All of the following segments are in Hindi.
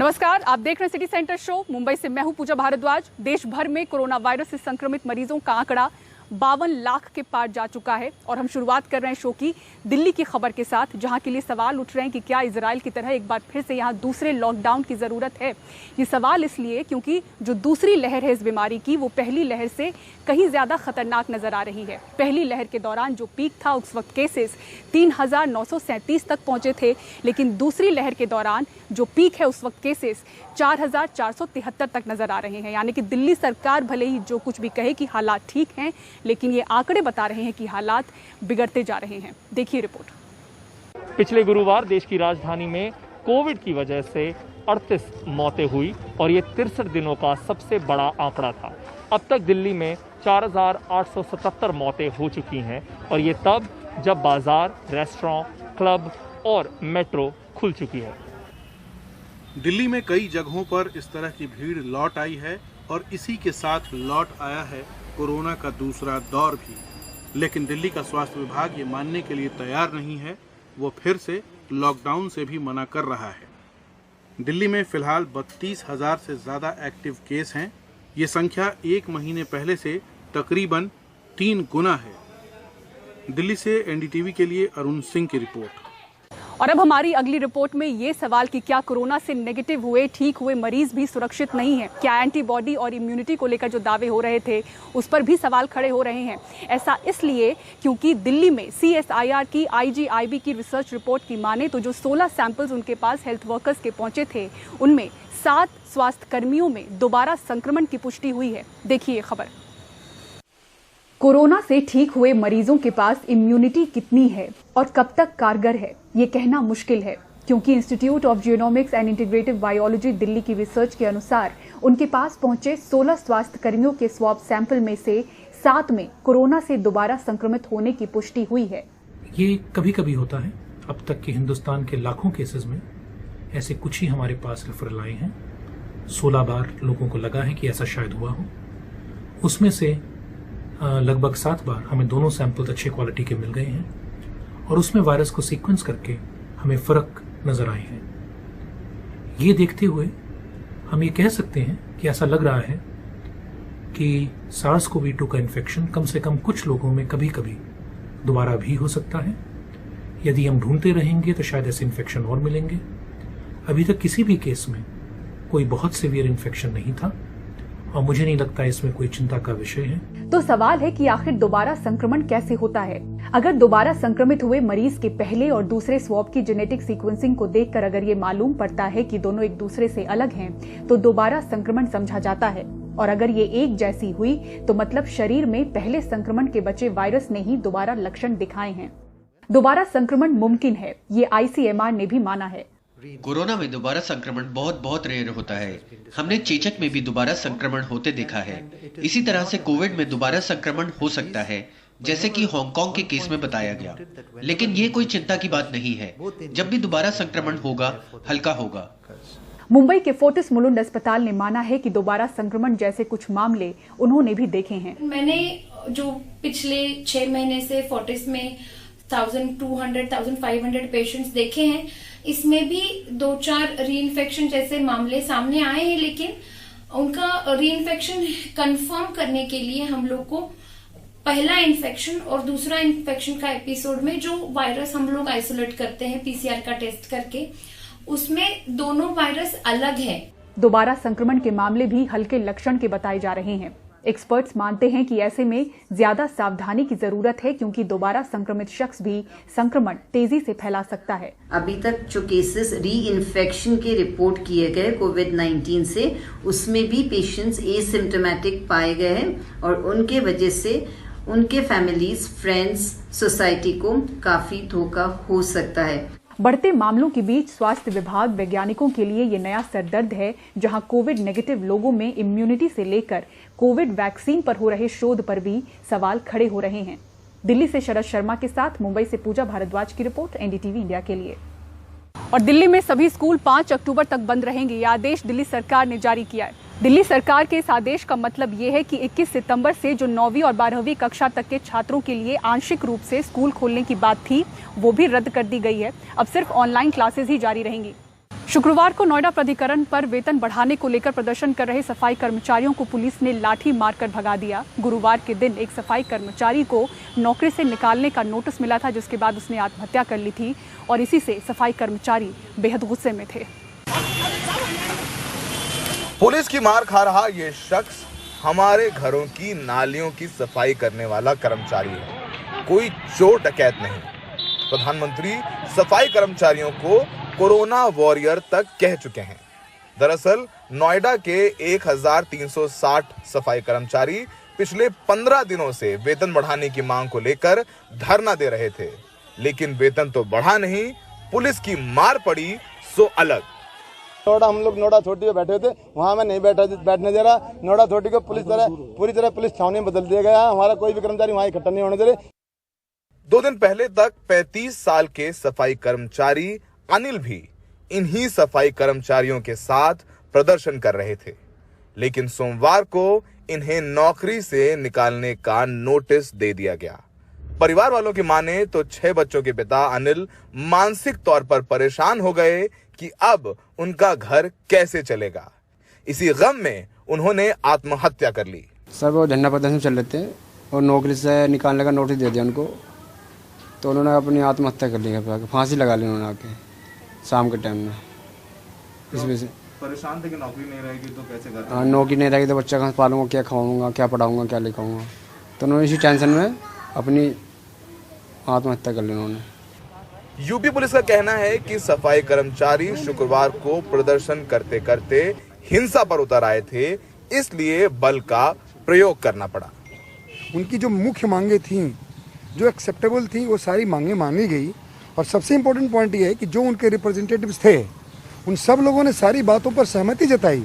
नमस्कार, आप देख रहे हैं सिटी सेंटर शो। मुंबई से मैं हूं पूजा भारद्वाज। देश भर में कोरोना वायरस से संक्रमित मरीजों का आंकड़ा 52 लाख के पार जा चुका है और हम शुरुआत कर रहे हैं शो की दिल्ली की खबर के साथ, जहां के लिए सवाल उठ रहे हैं कि क्या इजराइल की तरह एक बार फिर से यहां दूसरे लॉकडाउन की जरूरत है। ये सवाल इसलिए क्योंकि जो दूसरी लहर है इस बीमारी की, वो पहली लहर से कहीं ज्यादा खतरनाक नजर आ रही है। पहली लहर के दौरान जो पीक था उस वक्त केसेस 3,937 तक पहुंचे थे, लेकिन दूसरी लहर के दौरान जो पीक है उस वक्त केसेस 4,473 तक नजर आ रहे हैं। यानी कि दिल्ली सरकार भले ही जो कुछ भी कहे कि हालात ठीक हैं, लेकिन ये आंकड़े बता रहे हैं कि हालात बिगड़ते जा रहे हैं। देखिए रिपोर्ट। पिछले गुरुवार देश की राजधानी में कोविड की वजह से 38 मौतें हुई और ये 63 दिनों का सबसे बड़ा आंकड़ा था। अब तक दिल्ली में 4,877 मौतें हो चुकी हैं और ये तब जब बाजार, रेस्टोरेंट, क्लब और मेट्रो खुल चुकी है। दिल्ली में कई जगहों पर इस तरह की भीड़ लौट आई है और इसी के साथ लौट आया है कोरोना का दूसरा दौर भी। लेकिन दिल्ली का स्वास्थ्य विभाग ये मानने के लिए तैयार नहीं है, वो फिर से लॉकडाउन से भी मना कर रहा है। दिल्ली में फिलहाल 32,000 से ज़्यादा एक्टिव केस हैं। ये संख्या एक महीने पहले से तकरीबन 3 गुना है। दिल्ली से एनडीटीवी के लिए अरुण सिंह की रिपोर्ट। और अब हमारी अगली रिपोर्ट में ये सवाल कि क्या कोरोना से नेगेटिव हुए, ठीक हुए मरीज भी सुरक्षित नहीं है? क्या एंटीबॉडी और इम्यूनिटी को लेकर जो दावे हो रहे थे उस पर भी सवाल खड़े हो रहे हैं। ऐसा इसलिए क्योंकि दिल्ली में CSIR की IGIB की रिसर्च रिपोर्ट की माने तो जो 16 सैंपल्स उनके पास हेल्थ वर्कर्स के पहुंचे थे, उनमें 7 स्वास्थ्य कर्मियों में दोबारा संक्रमण की पुष्टि हुई है। देखिए खबर। कोरोना से ठीक हुए मरीजों के पास इम्यूनिटी कितनी है और कब तक कारगर है, ये कहना मुश्किल है, क्योंकि institute of genomics and integrative biology Delhi की रिसर्च के अनुसार उनके पास पहुंचे 16 स्वास्थ्य कर्मियों के स्वैब सैंपल में से 7 में कोरोना से दोबारा संक्रमित होने की पुष्टि हुई है। ये कभी कभी होता है। अब तक के हिंदुस्तान के लाखों केसेस में ऐसे कुछ ही हमारे पास रेफरल आए हैं। 16 बार लोगों को लगा है कि ऐसा शायद हुआ हो। उसमें से लगभग 7 बार हमें दोनों सैंपल अच्छे क्वालिटी के मिल गए हैं और उसमें वायरस को सीक्वेंस करके हमें फर्क नजर आए हैं। ये देखते हुए हम ये कह सकते हैं कि ऐसा लग रहा है कि SARS-CoV-2 का इन्फेक्शन कम से कम कुछ लोगों में कभी कभी दोबारा भी हो सकता है। यदि हम ढूंढते रहेंगे तो शायद ऐसे इन्फेक्शन और मिलेंगे। अभी तक किसी भी केस में कोई बहुत सीवियर इन्फेक्शन नहीं था और मुझे नहीं लगता इसमें कोई चिंता का विषय है। तो सवाल है कि आखिर दोबारा संक्रमण कैसे होता है। अगर दोबारा संक्रमित हुए मरीज के पहले और दूसरे स्वैब की जेनेटिक सीक्वेंसिंग को देखकर अगर ये मालूम पड़ता है कि दोनों एक दूसरे से अलग हैं, तो दोबारा संक्रमण समझा जाता है। और अगर ये एक जैसी हुई तो मतलब शरीर में पहले संक्रमण के बचे वायरस ने ही दोबारा लक्षण दिखाए हैं। दोबारा संक्रमण मुमकिन है, ये ICMR ने भी माना है। कोरोना में दोबारा संक्रमण बहुत रेयर होता है। हमने चेचक में भी दोबारा संक्रमण होते देखा है। इसी तरह से कोविड में दोबारा संक्रमण हो सकता है, जैसे कि हांगकांग के केस में बताया गया। लेकिन ये कोई चिंता की बात नहीं है। जब भी दोबारा संक्रमण होगा, हल्का होगा। मुंबई के फोर्टिस मुलुंड अस्पताल ने माना है कि दोबारा संक्रमण जैसे कुछ मामले उन्होंने भी देखे हैं। मैंने जो पिछले 6 महीने से फोर्टिस में 1200, 1500 पेशेंट्स देखे हैं, इसमें भी 2-4 रीइंफेक्शन जैसे मामले सामने आए हैं। लेकिन उनका रीइंफेक्शन कंफर्म करने के लिए हम लोग को पहला इन्फेक्शन और दूसरा इन्फेक्शन का एपिसोड में जो वायरस हम लोग आइसोलेट करते हैं PCR का टेस्ट करके, उसमें दोनों वायरस अलग है। दोबारा संक्रमण के मामले भी हल्के लक्षण के बताए जा रहे हैं। एक्सपर्ट्स मानते हैं कि ऐसे में ज्यादा सावधानी की जरूरत है, क्योंकि दोबारा संक्रमित शख्स भी संक्रमण तेजी से फैला सकता है। अभी तक जो केसेस री इन्फेक्शन के रिपोर्ट किए गए कोविड-19 से, उसमें भी पेशेंट्स एसिम्प्टोमेटिक पाए गए हैं और उनके वजह से उनके फैमिलीज, फ्रेंड्स, सोसाइटी को काफी धोखा हो सकता है। बढ़ते मामलों के बीच स्वास्थ्य विभाग वैज्ञानिकों के लिए ये नया सरदर्द है, जहां कोविड नेगेटिव लोगों में इम्यूनिटी से लेकर कोविड वैक्सीन पर हो रहे शोध पर भी सवाल खड़े हो रहे हैं। दिल्ली से शरद शर्मा के साथ मुंबई से पूजा भारद्वाज की रिपोर्ट NDTV इंडिया के लिए। और दिल्ली में सभी स्कूल 5 अक्टूबर तक बंद रहेंगे, यह आदेश दिल्ली सरकार ने जारी किया है। दिल्ली सरकार के इस आदेश का मतलब ये है कि 21 सितंबर से जो 9वीं और 12वीं कक्षा तक के छात्रों के लिए आंशिक रूप से स्कूल खोलने की बात थी, वो भी रद्द कर दी गई है। अब सिर्फ ऑनलाइन क्लासेस ही जारी रहेंगी। शुक्रवार को नोएडा प्राधिकरण पर वेतन बढ़ाने को लेकर प्रदर्शन कर रहे सफाई कर्मचारियों को पुलिस ने लाठी मारकर भगा दिया। गुरुवार के दिन एक सफाई कर्मचारी को नौकरी से निकालने का नोटिस मिला था, जिसके बाद उसने आत्महत्या कर ली थी और इसी से सफाई कर्मचारी बेहद गुस्से में थे। पुलिस की मार खा रहा ये शख्स हमारे घरों की नालियों की सफाई करने वाला कर्मचारी है, कोई चोर डकैत नहीं। प्रधानमंत्री सफाई कर्मचारियों को कोरोना वॉरियर तक कह चुके हैं। दरअसल नोएडा के 1360 सफाई कर्मचारी पिछले 15 दिनों से वेतन बढ़ाने की मांग को लेकर धरना दे रहे थे, लेकिन वेतन तो बढ़ा नहीं, पुलिस की मार पड़ी सो अलग। नोएडा हम लोग नोएडा छोटी पे बैठे थे, वहाँ में नहीं बैठने दे रहा। नोएडा छोटी को पूरी तरह पुलिस छावनी में बदल दिया गया। हमारा कोई भी कर्मचारी वहाँ इकट्ठा नहीं होने दे रहे। 2 दिन पहले तक 35 साल के सफाई कर्मचारी अनिल भी इन्हीं सफाई कर्मचारियों के साथ प्रदर्शन कर रहे थे, लेकिन सोमवार को इन्हें नौकरी से निकालने का नोटिस दे दिया गया। परिवार वालों की माने तो 6 बच्चों के पिता अनिल मानसिक तौर पर परेशान हो गए कि अब उनका घर कैसे चलेगा। इसी गम में उन्होंने आत्महत्या कर ली। सर वो झंडा प्रदर्शन चल रहे थे और नौकरी से निकालने का नोटिस दे दिया उनको, तो उन्होंने अपनी आत्महत्या कर ली, फांसी लगा ली उन्होंने आके शाम के टाइम में। इस वजह से परेशान थे कि नौकरी नहीं रहेगी तो कैसे करेंगे। हाँ, नौकरी नहीं रहेगी तो बच्चा कहाँ पालूंगा, क्या खवाऊंगा, क्या पढ़ाऊंगा, क्या लिखाऊंगा। तो उन्होंने इसी टेंशन में अपनी आत्महत्या कर ली उन्होंने। यूपी पुलिस का कहना है कि सफाई कर्मचारी शुक्रवार को प्रदर्शन करते करते हिंसा पर उतर आए थे, इसलिए बल का प्रयोग करना पड़ा। उनकी जो मुख्य मांगे थी, जो एक्सेप्टेबल थी, वो सारी मांगे मानी गई। और सबसे इम्पोर्टेंट पॉइंट ये है कि जो उनके रिप्रेजेंटेटिव्स थे, उन सब लोगों ने सारी बातों पर सहमति जताई।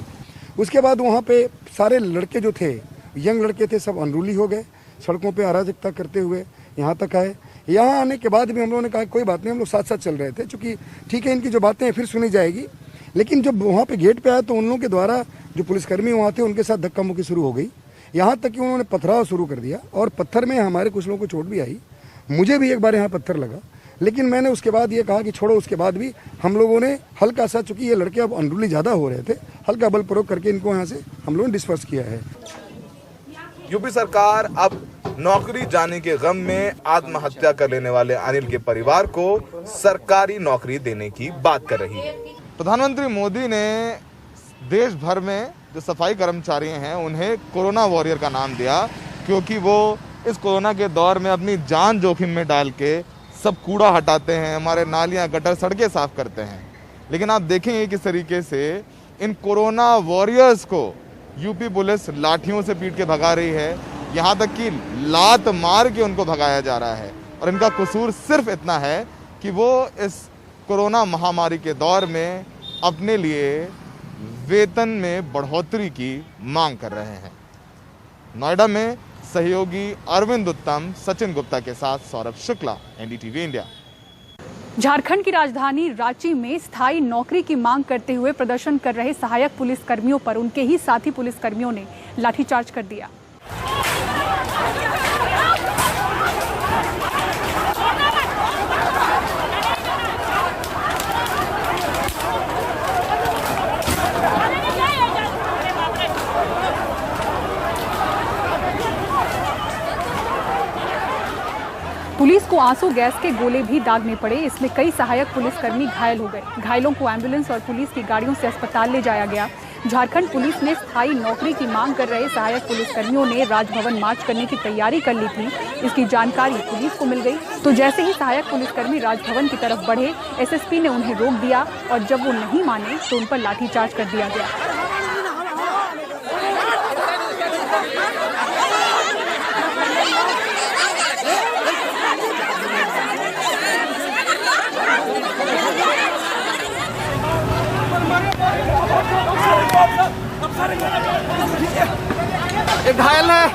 उसके बाद वहाँ पे सारे लड़के जो थे, यंग लड़के थे, सब अनरूली हो गए, सड़कों पे अराजकता करते हुए यहाँ तक आए। यहाँ आने के बाद भी हम लोगों ने कहा कोई बात नहीं, हम लोग साथ साथ चल रहे थे, क्योंकि ठीक है इनकी जो बातें हैं फिर सुनी जाएगी। लेकिन जब वहाँ पे गेट पे आया तो उन लोगों के द्वारा जो पुलिसकर्मी वहाँ थे उनके साथ धक्का मुक्की शुरू हो गई, यहाँ तक कि उन्होंने पथराव शुरू कर दिया और पत्थर में हमारे कुछ लोगों को चोट भी आई। मुझे भी एक बार यहाँ पत्थर लगा, लेकिन मैंने उसके बाद ये कहा कि छोड़ो। उसके बाद भी हम लोगों ने हल्का सा, चूंकि ये लड़के अब अनरूली ज़्यादा हो रहे थे, हल्का बल प्रयोग करके इनको यहाँ से हम लोगों ने डिस्पर्स किया है। यूपी सरकार अब नौकरी जाने के गम में आत्महत्या कर लेने वाले अनिल के परिवार को सरकारी नौकरी देने की बात कर रही है। प्रधानमंत्री मोदी ने देश भर में जो सफाई कर्मचारी हैं उन्हें कोरोना वॉरियर का नाम दिया, क्योंकि वो इस कोरोना के दौर में अपनी जान जोखिम में डाल के सब कूड़ा हटाते हैं, हमारे नालियां, गटर, सड़कें साफ करते हैं। लेकिन आप देखेंगे किस तरीके से इन कोरोना वॉरियर्स को यूपी पुलिस लाठियों से पीट के भगा रही है, यहाँ तक कि लात मार के उनको भगाया जा रहा है। और इनका कसूर सिर्फ इतना है कि वो इस कोरोना महामारी के दौर में अपने लिए वेतन में बढ़ोतरी की मांग कर रहे हैं। नोएडा में सहयोगी अरविंद उत्तम, सचिन गुप्ता के साथ सौरभ शुक्ला, एनडीटीवी इंडिया। झारखंड की राजधानी रांची में स्थायी नौकरी की मांग करते हुए प्रदर्शन कर रहे सहायक पुलिसकर्मियों पर उनके ही साथी पुलिसकर्मियों ने लाठीचार्ज कर दिया। पुलिस को आंसू गैस के गोले भी दागने पड़े। इसमें कई सहायक पुलिसकर्मी घायल हो गए। घायलों को एम्बुलेंस और पुलिस की गाड़ियों से अस्पताल ले जाया गया। झारखंड पुलिस ने स्थायी नौकरी की मांग कर रहे सहायक पुलिसकर्मियों ने राजभवन मार्च करने की तैयारी कर ली थी। इसकी जानकारी पुलिस को मिल गई तो जैसे ही सहायक पुलिसकर्मी राजभवन की तरफ बढ़े, एसएसपी ने उन्हें रोक दिया और जब वो नहीं माने तो उन पर लाठीचार्ज कर दिया गया। एक घायल है।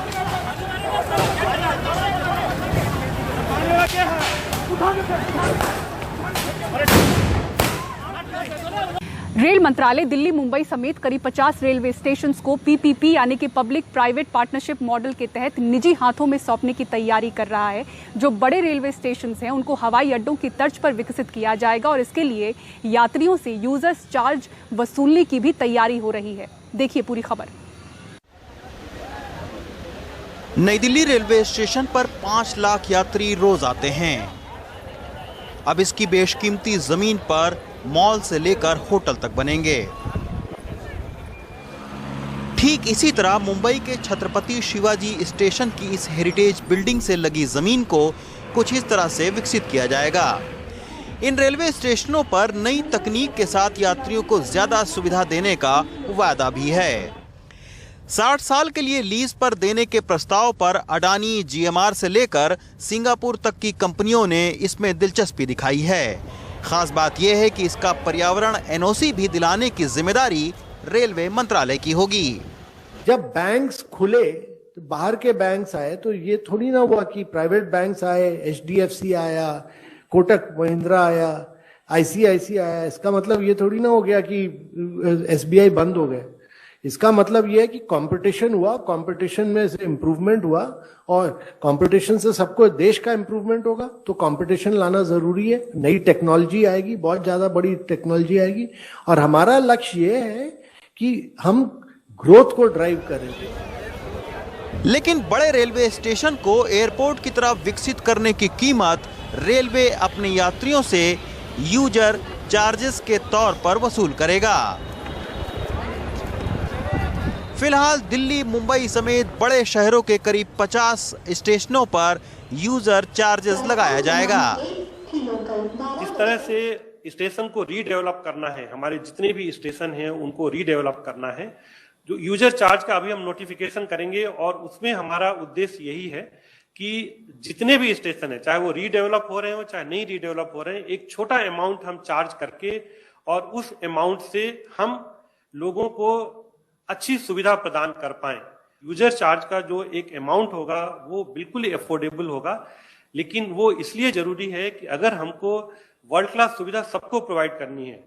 रेल मंत्रालय दिल्ली मुंबई समेत करीब 50 रेलवे स्टेशन को पीपीपी यानी कि पब्लिक प्राइवेट पार्टनरशिप मॉडल के तहत निजी हाथों में सौंपने की तैयारी कर रहा है। जो बड़े रेलवे स्टेशन हैं उनको हवाई अड्डों की तर्ज पर विकसित किया जाएगा और इसके लिए यात्रियों से यूजर्स चार्ज वसूलने की भी तैयारी हो रही है। देखिए पूरी खबर। नई दिल्ली रेलवे स्टेशन पर 5 लाख यात्री रोज आते हैं। अब इसकी बेशकीमती जमीन पर मॉल से लेकर होटल तक बनेंगे। ठीक इसी तरह मुंबई के छत्रपति शिवाजी स्टेशन की इस हेरिटेज बिल्डिंग से लगी जमीन को कुछ इस तरह से विकसित किया जाएगा। इन रेलवे स्टेशनों पर नई तकनीक के साथ यात्रियों को ज्यादा सुविधा देने का वादा भी है। 60 साल के लिए लीज पर देने के प्रस्ताव पर अडानी, जीएमआर से लेकर सिंगापुर तक की कंपनियों ने इसमें दिलचस्पी दिखाई है। खास बात यह है कि इसका पर्यावरण एनओसी भी दिलाने की जिम्मेदारी रेलवे मंत्रालय की होगी। जब बैंक्स खुले तो बाहर के बैंक्स आए, तो ये थोड़ी ना हुआ कि प्राइवेट बैंक्स आए, एचडीएफसी आया, कोटक महिंद्रा आया, आईसीआईसी आया। इसका मतलब ये थोड़ी ना हो गया कि एसबीआई बंद हो गए। इसका मतलब ये है कि कंपटीशन हुआ, कंपटीशन में से इम्प्रूवमेंट हुआ और कंपटीशन से सबको देश का इम्प्रूवमेंट होगा। तो कंपटीशन लाना जरूरी है। नई टेक्नोलॉजी आएगी, बहुत ज्यादा बड़ी टेक्नोलॉजी आएगी और हमारा लक्ष्य ये है कि हम ग्रोथ को ड्राइव करेंगे। लेकिन बड़े रेलवे स्टेशन को एयरपोर्ट की तरह विकसित करने की कीमत रेलवे अपने यात्रियों से यूजर चार्जेस के तौर पर वसूल करेगा। फिलहाल दिल्ली, मुंबई समेत बड़े शहरों के करीब 50 स्टेशनों पर यूजर चार्जेस लगाया जाएगा। इस तरह से स्टेशन को रीडेवलप करना है, हमारे जितने भी स्टेशन हैं उनको रीडेवलप करना है। जो यूजर चार्ज का अभी हम नोटिफिकेशन करेंगे और उसमें हमारा उद्देश्य यही है कि जितने भी स्टेशन है, चाहे वो रीडेवलप हो रहे हो चाहे नहीं रीडेवलप हो रहे हैं, एक छोटा अमाउंट हम चार्ज करके और उस अमाउंट से हम लोगों को अच्छी सुविधा प्रदान कर पाए। यूजर चार्ज का जो एक अमाउंट होगा वो बिल्कुल ही अफोर्डेबल होगा, लेकिन वो इसलिए जरूरी है कि अगर हमको वर्ल्ड क्लास सुविधा सबको प्रोवाइड करनी है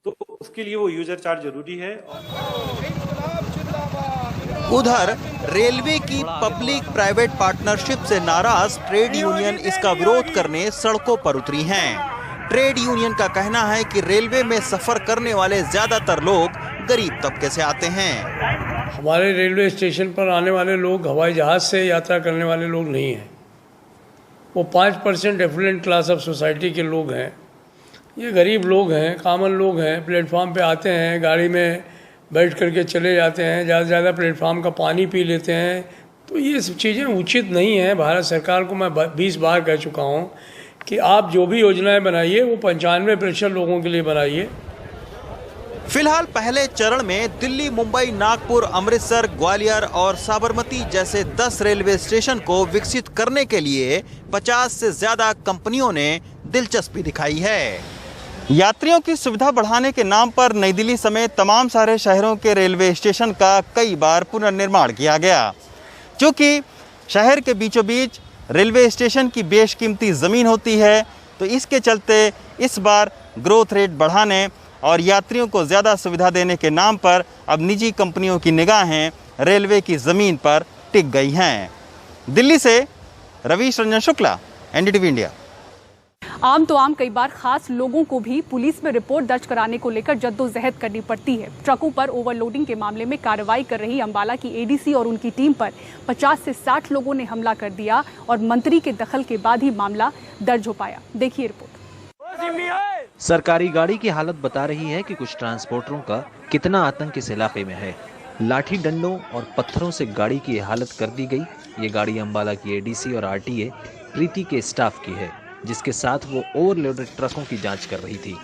तो उसके लिए वो यूजर चार्ज जरूरी है। उधर रेलवे की पब्लिक प्राइवेट पार्टनरशिप से नाराज ट्रेड यूनियन इसका विरोध करने सड़कों पर उतरी हैं। ट्रेड यूनियन का कहना है कि रेलवे में सफर करने वाले ज्यादातर लोग गरीब तबके से आते हैं। हमारे रेलवे स्टेशन पर आने वाले लोग हवाई जहाज से यात्रा करने वाले लोग नहीं हैं। वो 5% एफ्लुएंट क्लास ऑफ सोसाइटी के लोग हैं। ये गरीब लोग हैं, कॉमन लोग हैं। प्लेटफार्म पे आते हैं, गाड़ी में बैठ करके चले जाते हैं, ज़्यादा से ज़्यादा प्लेटफार्म का पानी पी लेते हैं। तो ये सब चीज़ें उचित नहीं हैं। भारत सरकार को मैं 20 बार कह चुका हूँ कि आप जो भी योजनाएं बनाइए वो 95% लोगों के लिए बनाइए। फिलहाल पहले चरण में दिल्ली, मुंबई, नागपुर, अमृतसर, ग्वालियर और साबरमती जैसे 10 रेलवे स्टेशन को विकसित करने के लिए 50 से ज्यादा कंपनियों ने दिलचस्पी दिखाई है। यात्रियों की सुविधा बढ़ाने के नाम पर नई दिल्ली समेत तमाम सारे शहरों के रेलवे स्टेशन का कई बार पुनर्निर्माण किया गया। क्योंकि शहर के बीचों बीच रेलवे स्टेशन की बेशकीमती ज़मीन होती है, तो इसके चलते इस बार ग्रोथ रेट बढ़ाने और यात्रियों को ज़्यादा सुविधा देने के नाम पर अब निजी कंपनियों की निगाहें रेलवे की ज़मीन पर टिक गई हैं। दिल्ली से रवीश रंजन शुक्ला, एनडीटीवी इंडिया। आम तो आम, कई बार खास लोगों को भी पुलिस में रिपोर्ट दर्ज कराने को लेकर जद्दोजहद करनी पड़ती है। ट्रकों पर ओवरलोडिंग के मामले में कार्रवाई कर रही अंबाला की एडीसी और उनकी टीम पर 50 से 60 लोगों ने हमला कर दिया और मंत्री के दखल के बाद ही मामला दर्ज हो पाया। देखिए रिपोर्ट। सरकारी गाड़ी की हालत बता रही है कि कुछ ट्रांसपोर्टरों का कितना आतंक इस इलाके में है। लाठी डंडों और पत्थरों से गाड़ी की हालत कर दी गई। ये गाड़ी अंबाला की एडीसी और आरटीए प्रीति के स्टाफ की है, जिसके साथ वो ओवरलोडेड ट्रकों की जांच कर रही थी।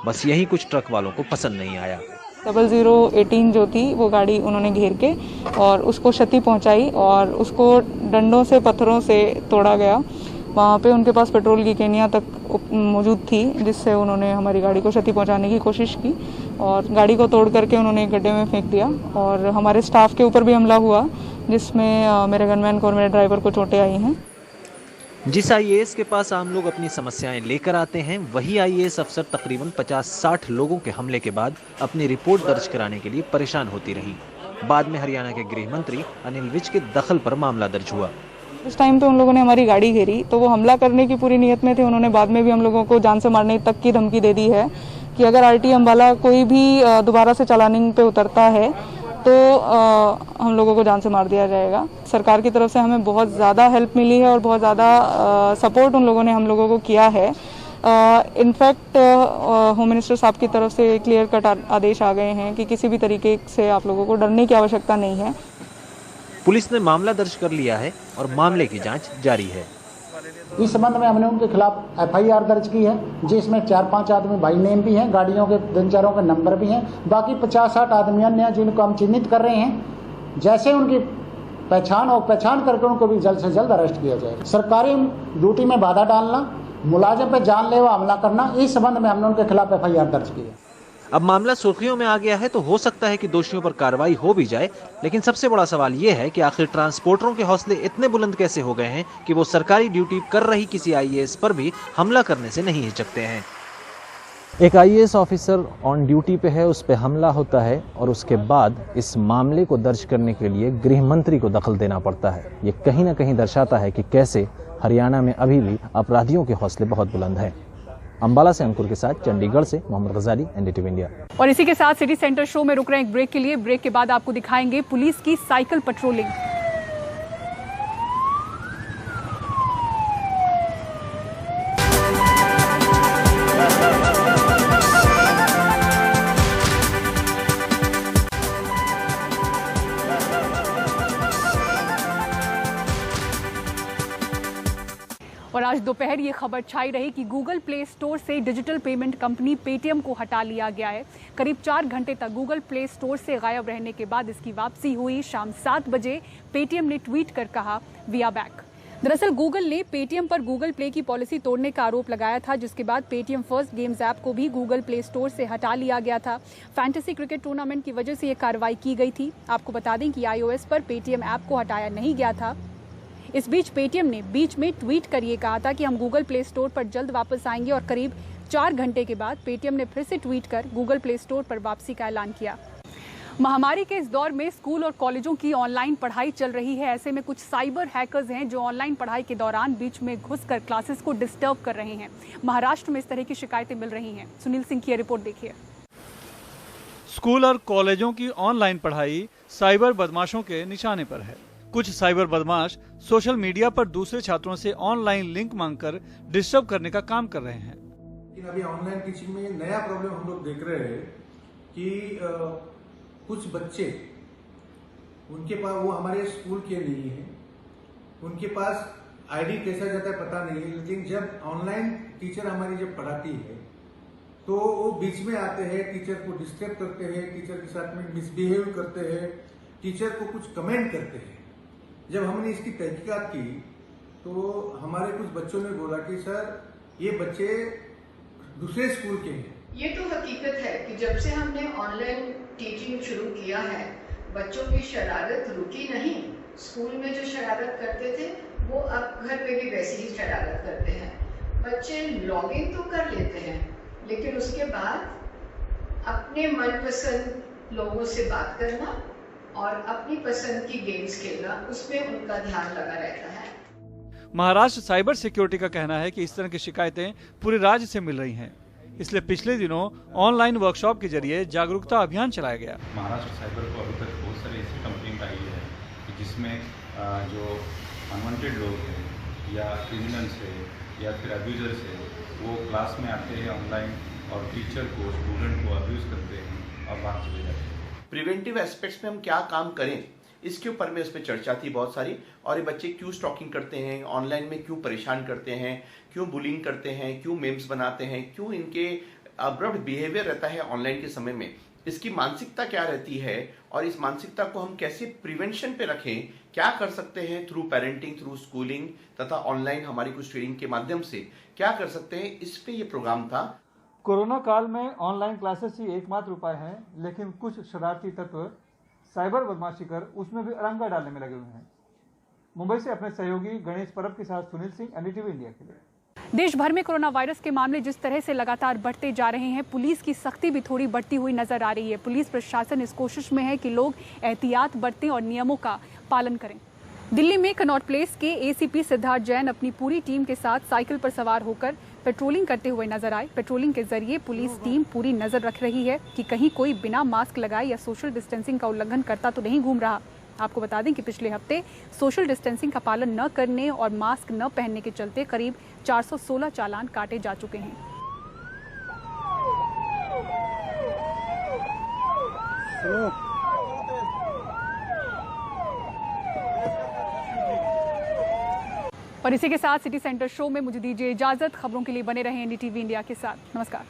बस यही कुछ ट्रक वालों को पसंद नहीं आया। 0018 जो थी वो गाड़ी उन्होंने घेर के और उसको क्षति पहुंचाई और उसको डंडों से, पत्थरों से तोड़ा गया। वहाँ पे उनके पास पेट्रोल की केनिया तक मौजूद थी, जिससे उन्होंने हमारी गाड़ी को क्षति पहुंचाने की कोशिश की और गाड़ी को तोड़ करके उन्होंने एक गड्ढे में फेंक दिया। और हमारे स्टाफ के ऊपर भी हमला हुआ, जिसमें मेरे गनमैन को और मेरे ड्राइवर को चोटें आई हैं। जिस आईएएस के पास आम लोग अपनी समस्याएं लेकर आते हैं, वही आईएएस अफसर तकरीबन 50-60 लोगों के हमले के बाद अपनी रिपोर्ट दर्ज कराने के लिए परेशान होती रही। बाद में हरियाणा के गृह मंत्री अनिल विज के दखल पर मामला दर्ज हुआ। उस टाइम पे उन लोगों ने हमारी गाड़ी घेरी, तो वो हमला करने की पूरी नीयत में थे। उन्होंने बाद में भी हम लोगों को जान से मारने तक की धमकी दे दी है कि अगर आरटी अम्बाला कोई भी दोबारा से चलानिंग पे उतरता है तो हम लोगों को जान से मार दिया जाएगा। सरकार की तरफ से हमें बहुत ज़्यादा हेल्प मिली है और बहुत ज़्यादा सपोर्ट उन लोगों ने हम लोगों को किया है। इनफैक्ट होम मिनिस्टर साहब की तरफ से क्लियर कट आदेश आ गए हैं कि किसी भी तरीके से आप लोगों को डरने की आवश्यकता नहीं है। पुलिस ने मामला दर्ज कर लिया है और मामले की जांच जारी है। इस संबंध में हमने उनके खिलाफ एफआईआर दर्ज की है, जिसमें 4-5 आदमी बाई नेम भी हैं, गाड़ियों के 2-4 के नंबर भी हैं। बाकी 50-60 आदमी अन्य हैं जिनको हम चिन्हित कर रहे हैं। जैसे उनकी पहचान करके उनको भी जल्द से जल्द अरेस्ट किया जाए। सरकारी ड्यूटी में बाधा डालना, मुलाजिम पर जानलेवा हमला करना, इस संबंध में हमने उनके खिलाफ एफआईआर दर्ज की है। अब मामला सुर्खियों में आ गया है तो हो सकता है कि दोषियों पर कार्रवाई हो भी जाए, लेकिन सबसे बड़ा सवाल ये है कि आखिर ट्रांसपोर्टरों के हौसले इतने बुलंद कैसे हो गए हैं कि वो सरकारी ड्यूटी कर रही किसी आईएएस पर भी हमला करने से नहीं हिचकते हैं। एक आईएएस ऑफिसर ऑन ड्यूटी पे है, उस पे हमला होता है और उसके बाद इस मामले को दर्ज करने के लिए गृह मंत्री को दखल देना पड़ता है। ये कहीं ना कहीं दर्शाता है कि कैसे हरियाणा में अभी भी अपराधियों के हौसले बहुत बुलंद हैं। अंबाला से अंकुर के साथ, चंडीगढ़ से मोहम्मद गजाली, एनडीटीवी इंडिया। और इसी के साथ सिटी सेंटर शो में रुक रहे हैं एक ब्रेक के लिए। ब्रेक के बाद आपको दिखाएंगे पुलिस की साइकिल पेट्रोलिंग। और आज दोपहर ये खबर छाई रही कि गूगल प्ले स्टोर से डिजिटल पेमेंट कंपनी पेटीएम को हटा लिया गया है। करीब 4 घंटे तक गूगल प्ले स्टोर से गायब रहने के बाद इसकी वापसी हुई। शाम 7 बजे पेटीएम ने ट्वीट कर कहा, वी आर बैक। दरअसल गूगल ने पेटीएम पर गूगल प्ले की पॉलिसी तोड़ने का आरोप लगाया था, जिसके बाद पेटीएम फर्स्ट गेम्स ऐप को भी गूगल प्ले स्टोर से हटा लिया गया था। फैंटेसी क्रिकेट टूर्नामेंट की वजह से ये कार्रवाई की गई थी। आपको बता दें कि आईओएस पर पेटीएम ऐप को हटाया नहीं गया था। इस बीच पेटीएम ने बीच में ट्वीट कर ये कहा था कि हम गूगल प्ले स्टोर पर जल्द वापस आएंगे और करीब 4 घंटे के बाद पेटीएम ने फिर से ट्वीट कर गूगल प्ले स्टोर पर वापसी का ऐलान किया। महामारी के इस दौर में स्कूल और कॉलेजों की ऑनलाइन पढ़ाई चल रही है। ऐसे में कुछ साइबर हैकर्स हैं जो ऑनलाइन पढ़ाई के दौरान बीच में घुसकर क्लासेस को डिस्टर्ब कर रहे हैं। महाराष्ट्र में इस तरह की शिकायतें मिल रही हैं। सुनील सिंह की रिपोर्ट देखिए। स्कूल और कॉलेजों की ऑनलाइन पढ़ाई साइबर बदमाशों के निशाने पर है। कुछ साइबर बदमाश सोशल मीडिया पर दूसरे छात्रों से ऑनलाइन लिंक मांगकर डिस्टर्ब करने का काम कर रहे हैं। लेकिन अभी ऑनलाइन टीचिंग में नया प्रॉब्लम हम लोग देख रहे हैं कि कुछ बच्चे, उनके पास, वो हमारे स्कूल के नहीं है, उनके पास आईडी कैसा जाता है पता नहीं है, लेकिन जब ऑनलाइन टीचर हमारी जब पढ़ाती है तो वो बीच में आते हैं, टीचर को डिस्टर्ब करते हैं, टीचर के साथ में मिसबिहेव करते हैं, टीचर को कुछ कमेंट करते हैं। जब हमने इसकी तहकीकात की तो हमारे कुछ बच्चों ने बोला कि सर ये बच्चे दूसरे स्कूल के हैं। ये तो हकीकत है कि जब से हमने ऑनलाइन टीचिंग शुरू किया है, बच्चों की शरारत रुकी नहीं। स्कूल में जो शरारत करते थे वो अब घर पे भी वैसी ही शरारत करते हैं। बच्चे लॉगिन तो कर लेते हैं, लेकिन उसके बाद अपने मनपसंद लोगों से बात करना और अपनी पसंद की गेम्स खेलना, उसमें उनका ध्यान लगा रहता है। महाराष्ट्र साइबर सिक्योरिटी का कहना है कि इस तरह की शिकायतें पूरे राज्य से मिल रही हैं। इसलिए पिछले दिनों ऑनलाइन वर्कशॉप के जरिए जागरूकता अभियान चलाया गया। महाराष्ट्र साइबर को अभी तक बहुत सारी ऐसी कंप्लेंट आई है कि जिसमें जो अनवांटेड लोग हैं या क्रिमिनल्स है या फिर अब्यूजर्स है, वो क्लास में आते हैं ऑनलाइन और टीचर को, स्टूडेंट को अब्यूज करते हैं और बात चले जाते हैं। प्रिवेंटिव एस्पेक्ट्स में हम क्या काम करें, इसके ऊपर में उसमें चर्चा थी बहुत सारी। और ये बच्चे क्यों स्टॉकिंग करते हैं, ऑनलाइन में क्यों परेशान करते हैं, क्यों बुलिंग करते हैं, क्यों मेम्स बनाते हैं, क्यों इनके अब्रप्ट बिहेवियर रहता है ऑनलाइन के समय में, इसकी मानसिकता क्या रहती है और इस मानसिकता को हम कैसे प्रिवेंशन पे रखें, क्या कर सकते हैं थ्रू पेरेंटिंग, थ्रू स्कूलिंग तथा ऑनलाइन हमारी कुछ ट्रेनिंग के माध्यम से क्या कर सकते हैं, इस पे ये प्रोग्राम था। कोरोना काल में ऑनलाइन क्लासेस ही एकमात्र उपाय है, लेकिन कुछ शरारती तत्व साइबर बदमाशी कर उसमें भी अरंगा डालने में लगे हुए हैं। मुंबई से अपने सहयोगी गणेश परब के साथ सुनील सिंह, एनडीटीवी इंडिया के लिए। देश भर में कोरोना वायरस के मामले जिस तरह से लगातार बढ़ते जा रहे हैं, पुलिस की सख्ती भी थोड़ी बढ़ती हुई नजर आ रही है। पुलिस प्रशासन इस कोशिश में है कि लोग एहतियात बरतें और नियमों का पालन करें। दिल्ली में कनॉट प्लेस के एसीपी सिद्धार्थ जैन अपनी पूरी टीम के साथ साइकिल पर सवार होकर पेट्रोलिंग करते हुए नजर आए। पेट्रोलिंग के जरिए पुलिस टीम पूरी नजर रख रही है कि कहीं कोई बिना मास्क लगाए या सोशल डिस्टेंसिंग का उल्लंघन करता तो नहीं घूम रहा। आपको बता दें कि पिछले हफ्ते सोशल डिस्टेंसिंग का पालन न करने और मास्क न पहनने के चलते करीब 416 चालान काटे जा चुके हैं। और इसी के साथ सिटी सेंटर शो में मुझे दीजिए इजाजत। खबरों के लिए बने रहें एनडीटीवी इंडिया के साथ। नमस्कार।